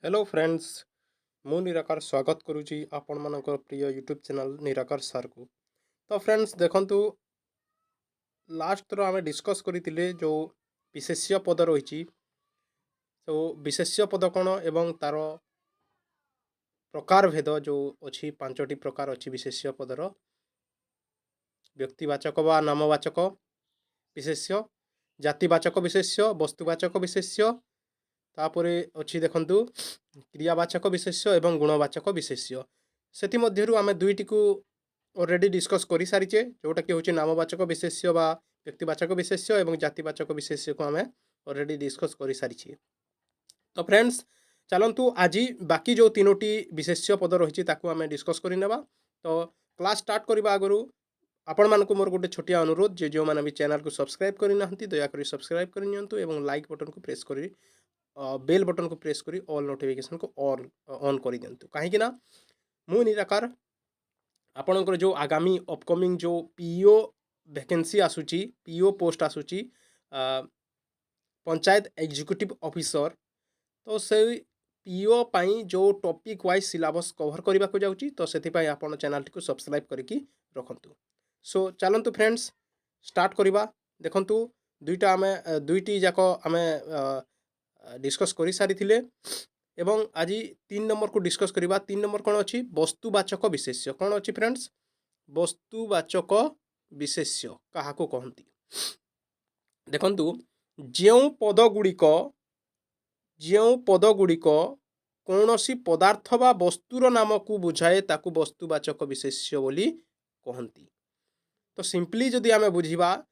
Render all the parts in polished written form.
Hello friends मु निराकार स्वागत करुच्ची आपण मानकर प्रिय यूट्यूब चैनल निराकार सार को। तो फ्रेंड्स देखंतु लास्ट थर आम डिस्कस करते जो विशेष्य पद रही तो विशेष्य पद कौन एवं तार प्रकार भेद जो अच्छी पांचटी प्रकार अच्छी विशेष्य पदर व्यक्तिवाचक व नामवाचक विशेष्य जातिवाचक विशेष्य वस्तुवाचक विशेष्य तापर अच्छी देखंतु क्रियावाचक विशेष्य एवं गुणवाचक विशेष्य से मध्यरु आम दुईटी को ऑलरेडी डिस्कस कर सारीचे जोटा कि हूँ नामवाचक विशेष्य व व्यक्तिवाचक विशेष्य एवं जातिवाचक विशेष्य को आम ऑलरेडी डिस्कस कर सारी। तो फ्रेंड्स चलतु आज बाकी जो तीनोटी विशेष्य पद रही आम डिस्कस करवा। तो क्लास स्टार्ट करने आगु आपण मानक मोर गोटे छोटिया अनुरोध जे जो मैंने भी चैनल को सब्सक्राइब करना दयाकोरी सब्सक्राइब कर लाइक बटन को प्रेस कर बेल बटन को प्रेस करी ऑल नोटिफिकेशन को ऑन कर दिंतु कहीं मु निराकार आपणकर जो आगामी अपकमिंग जो पीओ वैकेंसी आसूची पीओ पोस्ट आसूची पंचायत एग्जीक्यूटिव ऑफिसर तो से पीओ पाई जो टॉपिक वाइज सिलेबस कवर करने को जाऊँगी तो से आपण चैनल टी सब्सक्राइब करके रखु। सो चलतु फ्रेंड्स स्टार्ट करवा। देखंतु दुईटा आम दुईटी जाक आम डिस्कस कर सारी एवं आज 3 नंबर को डिस्कस करवा। 3 नंबर कौन अच्छी वस्तुवाचक विशेष्य कौन अच्छी फ्रेंड्स वस्तुवाचक विशेष्य क्या कहती देखंतु जो पद गुड़िक कौन सी पदार्थ बा वस्तुर नाम को बुझाए ताकू वस्तुवाचक विशेष्य बोली कहती। तो सिंपली जदि आम बुझा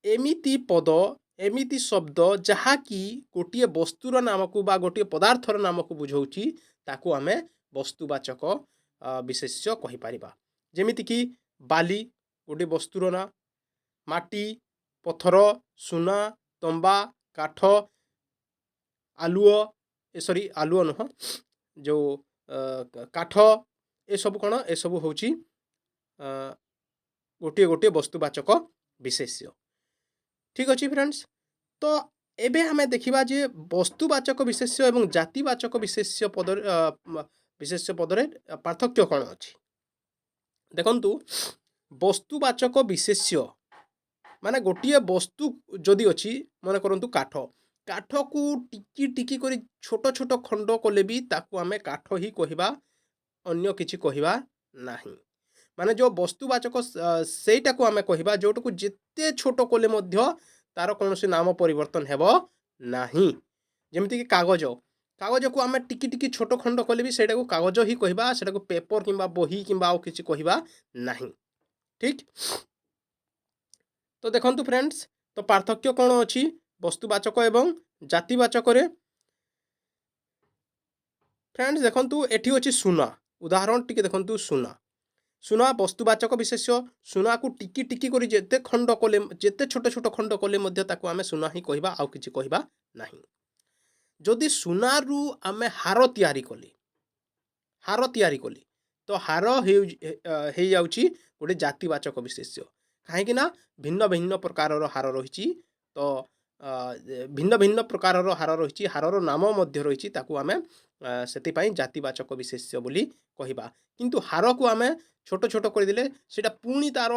एमिति पद एमिति शब्द जहाँकि गोटे वस्तुर नाम को बा गोटे पदार्थर नाम को बुझाऊँगी ताकू आम वस्तुवाचक विशेष्य कहीपर। जमीक बाली गोटे वस्तुर ना माटी पथर सुना तंबा काठ आलुओ सॉरी आलुओ नुह जो काठ ए सब कौन ए सब हूँ गोटे गोटे वस्तुवाचक विशेष्य। ठीक अच्छे फ्रेंड्स। तो एबे हमें देखिबा जे वस्तुवाचक विशेष्य एवं जातिवाचक विशेष्य पदरे पार्थक्य कौन अच्छी देखंतु वस्तुवाचक विशेष्य माने गोटे वस्तु जदि अच्छी मन करंतु काठ काठ को टिकी टिकी करी छोट छोट खंड कले भी ताकू आमे काठ ही कहवा अन्य किछि कहवा नहीं। माने जो वस्तुवाचक सेटा को आमे कहवा जोटा को जिते छोट कले मध्य तार कौन से नाम परिवर्तन हेबो नहीं। जमीती कि कागज कागज को आमे टिकी टिकी छोट खंड कले भी सेटा को कागज ही कहवा सेटा को पेपर किंबा बही किंबा आउ किछि कहवा नहीं। ठीक। तो देखंतु फ्रेंड्स तो पार्थक्य कौन अच्छी वस्तुवाचक एवं जातिवाचक रे फ्रेंड्स देखंतु एठी अच्छी सुना उदाहरण टिके देखंतु सुना सुना वस्तुवाचक विशेष्य सुना को टिकी टिकी करी जेते खंड कले जेते छोट छोट खंड कले मध्य ताकू आमे सुना ही कहवा आउ किछि कहवा नहीं। जदि सुनारू आमे हार तैयारी कली तो हार हे जाउची गोटे जातिवाचक विशेष्य कहीं ना भिन्न भिन्न प्रकार हार रही। तो भिन्न भिन्न प्रकार हार रही हारर नाम मध्य रही ताकू आमे से जातिवाचक विशेष्य बोली कहवा। किंतु हार को आमे छोट छोट करदेले सेटा पुणी तार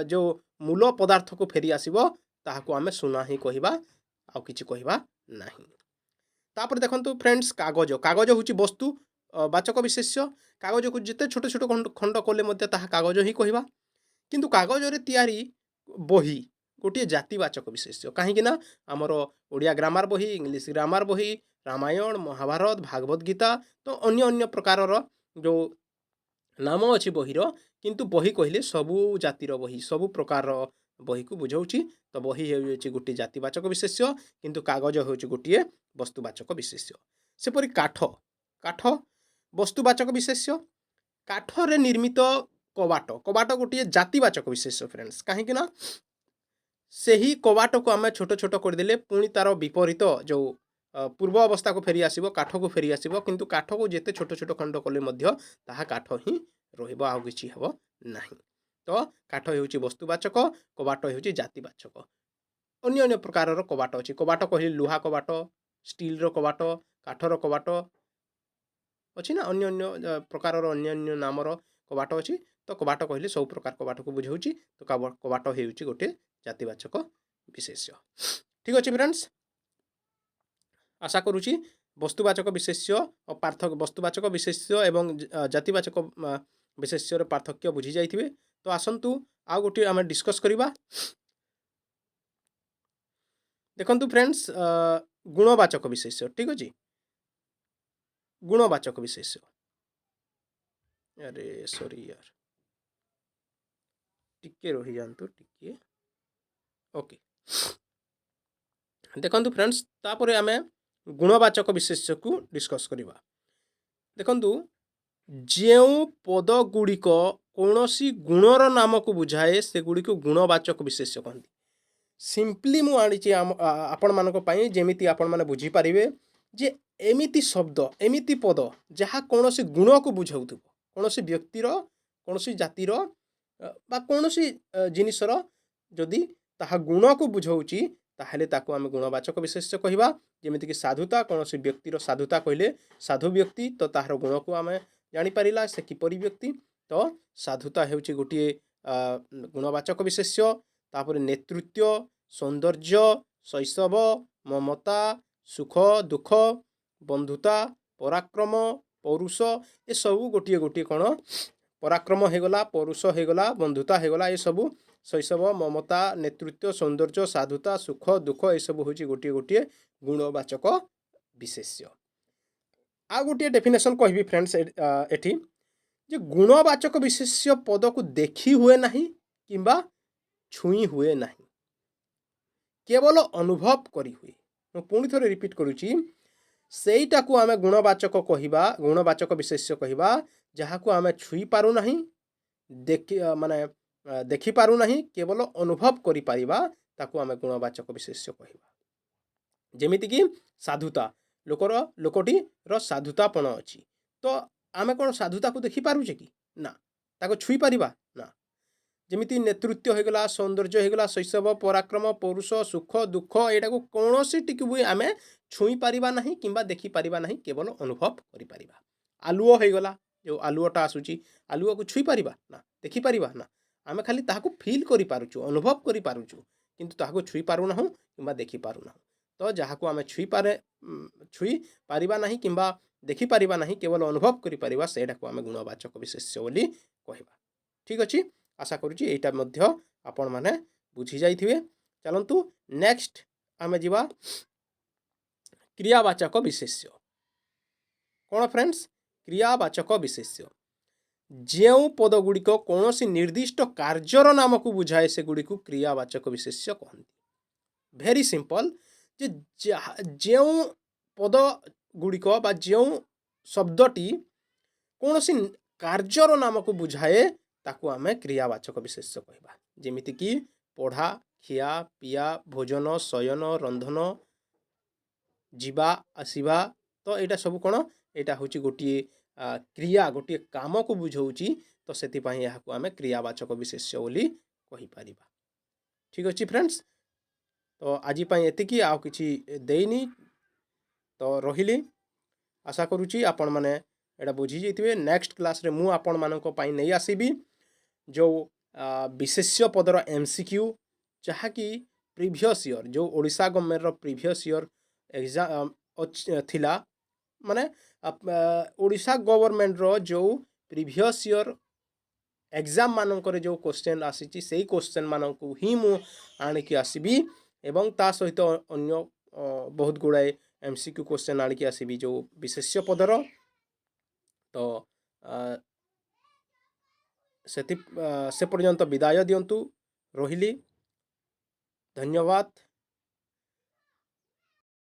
जो मूल पदार्थ को फेरी आसीबो ताहाको आमे सुना ही कहवा आउ किछि कहवा नहीं। तापर देखंतु फ्रेंड्स कागज कागज होची वस्तु वाचक विशेष्य कागज को जिते छोट छोट खंड कले मध्य ताहा कागज ही कहवा। किंतु कागज रे तैयारी बही गोटे जातिवाचक विशेष्य कहीं ना आमर ओडिया ग्रामार बही इंग्लिश ग्रामार बही रामायण महाभारत भागवत गीता तो अन्य अन्य प्रकार जो नाम अच्छी बहीर किंतु बही कहले सबू जातिर बही सबू प्रकार बही को बुझाऊँगी। तो बही हो गोटे जातिवाचक विशेष्य किंतु कागज हो गोटे वस्तुवाचक विशेष्य। सेपरि काठ काठ वस्तुवाचक विशेष्य काठरे निर्मित कबाट कबाट गोटे जातिवाचक विशेष्य फ्रेंड्स कहीं ना से ही कबाट को आम छोट छोट करदेले पुणी तार विपरीत जो पूर्व अवस्था को फेरी आसीबो काठ को फेरी आसीबो किंतु काठ को जेते छोट छोट खंड कले मध्य ताहा काठ ही रहिबो आउ किछि हेबो नहीं। तो काठ हेउची वस्तुवाचक कबाट हेउची जातिवाचक। अन्य अन्य प्रकार कबाट अछि कबाट कहले लुहा कबाट स्टील रो कबाट काठर कबाट अच्छी ना अन्य अन्य प्रकार अन्य अन्य नामर कबाट अच्छी तो कबाट कहले सब प्रकार कबाट को बुझाऊँ तो कबाट हो गोटे जातिवाचक विशेष्य ठीक अच्छे फ्रेंड्स आशा करुँची वस्तुवाचक विशेष्य और पार्थक्य वस्तुवाचक विशेष्य एवं जातिवाचक विशेष्यर पार्थक्य बुझी जाइए तो आसतु आउ गोटे आम डिस्कस करवा देखु फ्रेंड्स गुणवाचक विशेष्य ठीक अच्छे गुणवाचक विशेष्य अरे सॉरी यार टिके रही जातु टिके ओके देखु फ्रेंड्स तापर आम गुणवाचक विशेष्य को डिस्कस करवा देखु जो पद गुड़िक कौन सी गुणर नाम को बुझाए से गुड़िक गुणवाचक विशेष्य कहते सिंपली मु आनी आपण मानी जमी आपण मैंने बुझीपारे जे एमिति शब्द एमिति पद जहाँ कौन सी गुण को बुझाऊ कौन सी व्यक्तिर कौन सी जातिर बा कौन सी जिनिसर जदि ताहा गुण को बुझाऊँगी ताहले ताको आम गुणवाचक विशेष्य कहवा जमीक साधुता कौन सी व्यक्तिर साधुता कहले साधु व्यक्ति तो तार गुण को आम जानीपारा से किपरि व्यक्ति तो साधुता हूँ गोटे गुणवाचक विशेष्य तापर नेतृत्व सौंदर्य शैशव ममता सुख दुख बंधुता पराक्रम पौरुष ये सब गोटे गोटे कौन पराक्रम होगला पौरुष होगला बंधुता होगला ये सब शैशव ममता नेतृत्व सौंदर्य साधुता सुख दुख ये सब हूँ गोटे गोटे गुणवाचक विशेष्य आ गोटे डेफिनेशन कहबी फ्रेंड्स एठी जे गुणवाचक विशेष्य पद को देखी हुए नहीं किंबा छुई हुए नहीं केवल अनुभव करी हुए मैं पुणी थे रिपीट करुच्ची सेटा को आम गुणवाचक कहवा गुणवाचक विशेष्य कहवा जहाँ को आम छुई पारू नहीं देखी माने देखी पारू नहीं केवल अनुभव करि परिबा ताकू आम गुणवाचक विशेष्य कहवा जेमिति कि साधुता लोकटी साधुतापण अच्छी तो आम कौन साधुता को देखी पारुचे कि ना ताको छुई पारिबा ना जमिति नेतृत्व होगला सौंदर्य होगला शैशव पराक्रम पौरुष सुख दुख यहाँ को कौन सी टिक भी आम छुई पारिबा नहीं किंबा देखी पारिबा नहीं केवल अनुभव करि परिबा आलुओ होगला जो आलुओटा आसूची आलुओ को छुई पारिबा ना देखी पारिबा ना आम खाली ताहाको फील करि पारुछु अनुभव करि पारुछु किंतु ताहाको छुई पारुना किंबा देखी पारुना तो जहाँ को आम छुई पारिबा नहीं किंबा देखी पारिबा नहीं केवल अनुभव करि परिबा सेटा को आम गुणवाचक विशेष्य बोली कहबा ठीक अछि आशा करुच्ची एटा मध्य आपण माने बुझी जाइथिबे चलंतु नेक्स्ट आमे जिवा क्रियावाचक विशेष्य कौन फ्रेंड्स क्रियावाचक विशेष्य जो पद गुड़िक कौन सी निर्दिष्ट कार्यर नाम को बुझाए से गुड़ी को क्रियावाचक विशेष्य कहते भेरी सिंपल जे जो पद गुड़िक बा जो शब्दटी कौन सी कार्यर नाम को बुझाए ताकू आमे क्रियावाचक विशेष्य कहवा जेमिति कि पढ़ा खिया पिया भोजन शयन रंधन जीवा आसवा तो यहाँ सब कौन यहाँ हूँ गोटे क्रिया गोटे काम को बुझाऊँगी तो से आम क्रियावाचक विशेष्य बोली कहीपर ठीक अच्छे फ्रेंड्स तो आज एतिकी आउ किछि देनी तो रही आशा करुच्ची आपण मैंने यहाँ बुझी जाइए नेक्स्ट क्लास रे मु आपण मानक पई नहीं आसीबी जो विशेष्य पदर एमसीक्यू जहाँकि प्रीवियस ईयर जो Odisha government previous year exam थिला माने ओडिशा गवर्नमेंट रो जो प्रीवियस ईयर एग्जाम मानकर जो क्वेश्चन आसी से क्वेश्चन मानक ही मु आणिकी आसबि एवं ता सहित अन्य बहुत गुड़ाए एमसीक्यू क्वेश्चन आणिकी आसबि जो विशेष्य पदर तो से पर्यंत विदाय दियंतु रहिली धन्यवाद।